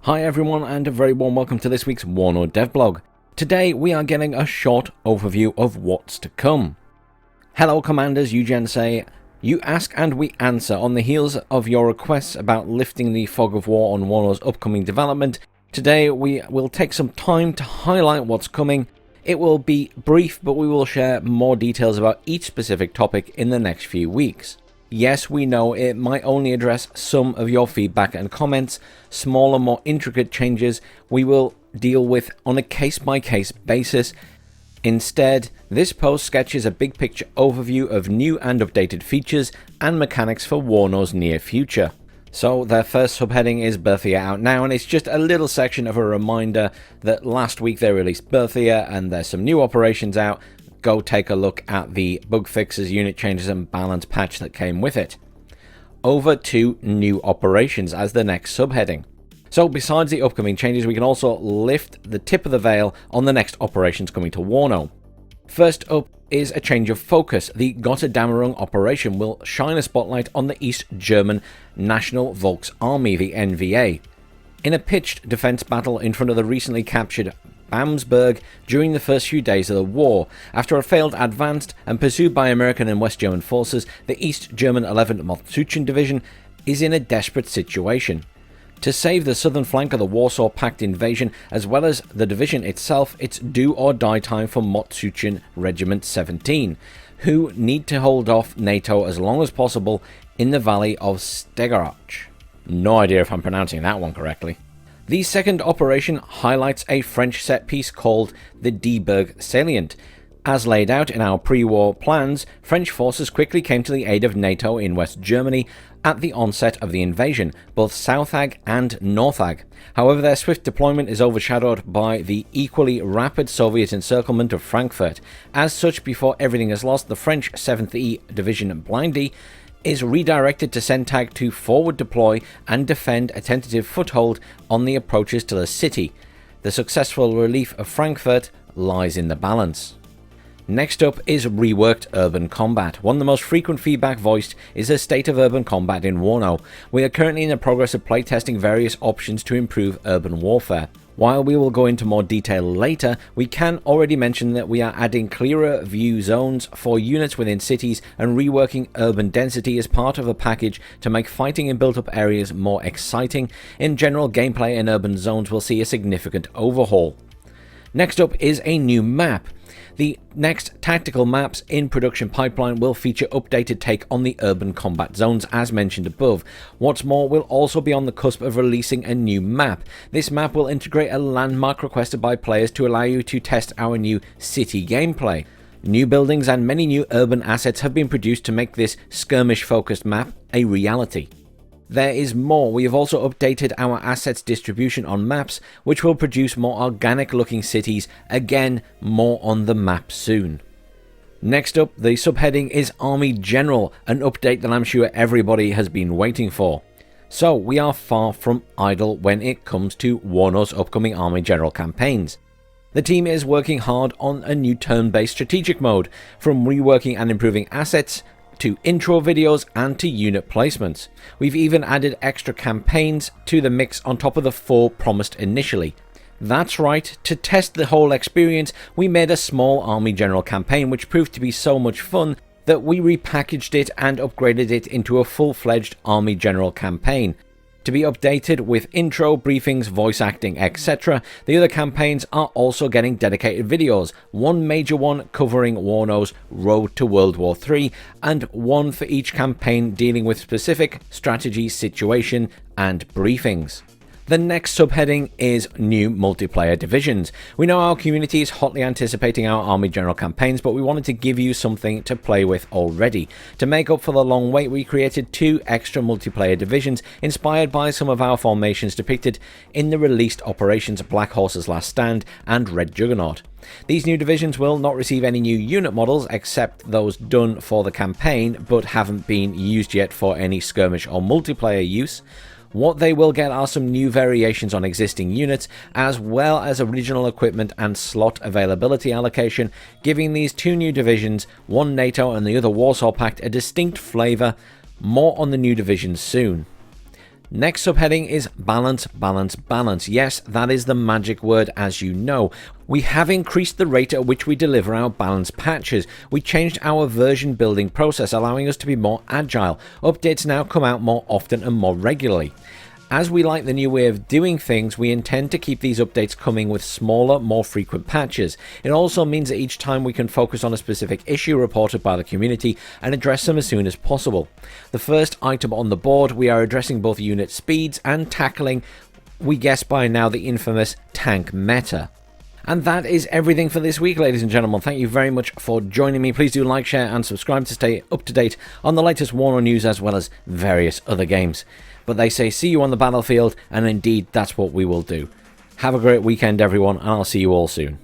Hi everyone, and a very warm welcome to this week's WARNO devblog. Today we are getting a short overview of what's to come. Hello commanders, Eugen say, you ask and we answer. On the heels of your requests about lifting the fog of war on WARNO's upcoming development, today we will take some time to highlight what's coming. It will be brief, but we will share more details about each specific topic in the next few weeks. Yes, we know it might only address some of your feedback and comments. Smaller, more intricate changes we will deal with on a case-by-case basis. Instead, this post sketches a big picture overview of new and updated features and mechanics for WARNO's near future. So their first subheading is Berthia out now, and it's just a little section of a reminder that last week they released Berthia and there's some new operations out. Go take a look at the bug fixes, unit changes and balance patch that came with it. Over to new operations as the next subheading. So besides the upcoming changes, we can also lift the tip of the veil on the next operations coming to WARNO. First up is a change of focus. The Gotterdammerung operation will shine a spotlight on the East German National Volksarmee, the NVA. In a pitched defense battle in front of the recently captured Bamsberg during the first few days of the war. After a failed advance and pursued by American and West German forces, the East German 11th Motsuchen Division is in a desperate situation. To save the southern flank of the Warsaw Pact invasion, as well as the division itself, it's do or die time for Motsuchen Regiment 17, who need to hold off NATO as long as possible in the valley of Stegarach. No idea if I'm pronouncing that one correctly. The second operation highlights a French set piece called the French Salient. As laid out in our pre-war plans, French forces quickly came to the aid of NATO in West Germany at the onset of the invasion, both Southag and Northag. However, their swift deployment is overshadowed by the equally rapid Soviet encirclement of Frankfurt. As such, before everything is lost, the French 7th E Division Blindy is redirected to Centag to forward deploy and defend a tentative foothold on the approaches to the city. The successful relief of Frankfurt lies in the balance. Next up is Reworked Urban Combat. One of the most frequent feedback voiced is the state of urban combat in WARNO. We are currently in the progress of playtesting various options to improve urban warfare. While we will go into more detail later, we can already mention that we are adding clearer view zones for units within cities and reworking urban density as part of a package to make fighting in built-up areas more exciting. In general, gameplay in urban zones will see a significant overhaul. Next up is a new map. The next tactical maps in production pipeline will feature updated take on the urban combat zones as mentioned above. What's more, we'll also be on the cusp of releasing a new map. This map will integrate a landmark requested by players to allow you to test our new city gameplay. New buildings and many new urban assets have been produced to make this skirmish-focused map a reality. There is more. We have also updated our assets distribution on maps, which will produce more organic looking cities. Again, more on the map soon. Next up, the subheading is Army General, an update that I'm sure everybody has been waiting for. So we are far from idle when it comes to WARNO's upcoming Army General campaigns. The team is working hard on a new turn-based strategic mode, from reworking and improving assets to intro videos and to unit placements. We've even added extra campaigns to the mix on top of the 4 promised initially. That's right, to test the whole experience, we made a small Army General campaign which proved to be so much fun that we repackaged it and upgraded it into a full-fledged Army General campaign. To be updated with intro, briefings, voice acting, etc. The other campaigns are also getting dedicated videos, one major one covering WARNO's Road to World War III, and one for each campaign dealing with specific strategy, situation, and briefings. The next subheading is new multiplayer divisions. We know our community is hotly anticipating our Army General campaigns, but we wanted to give you something to play with already. To make up for the long wait, we created 2 extra multiplayer divisions inspired by some of our formations depicted in the released operations Black Horse's Last Stand and Red Juggernaut. These new divisions will not receive any new unit models except those done for the campaign but haven't been used yet for any skirmish or multiplayer use. What they will get are some new variations on existing units, as well as original equipment and slot availability allocation, giving these 2 new divisions, one NATO and the other Warsaw Pact, a distinct flavour. More on the new divisions soon. Next subheading is balance, balance, balance. Yes, that is the magic word, as you know. We have increased the rate at which we deliver our balance patches. We changed our version building process, allowing us to be more agile. Updates now come out more often and more regularly. As we like the new way of doing things, we intend to keep these updates coming with smaller, more frequent patches. It also means that each time we can focus on a specific issue reported by the community and address them as soon as possible. The first item on the board, we are addressing both unit speeds and tackling, we guess by now, the infamous tank meta. And that is everything for this week, ladies and gentlemen. Thank you very much for joining me. Please do like, share, and subscribe to stay up to date on the latest WARNO news as well as various other games. But they say see you on the battlefield, and indeed that's what we will do. Have a great weekend, everyone, and I'll see you all soon.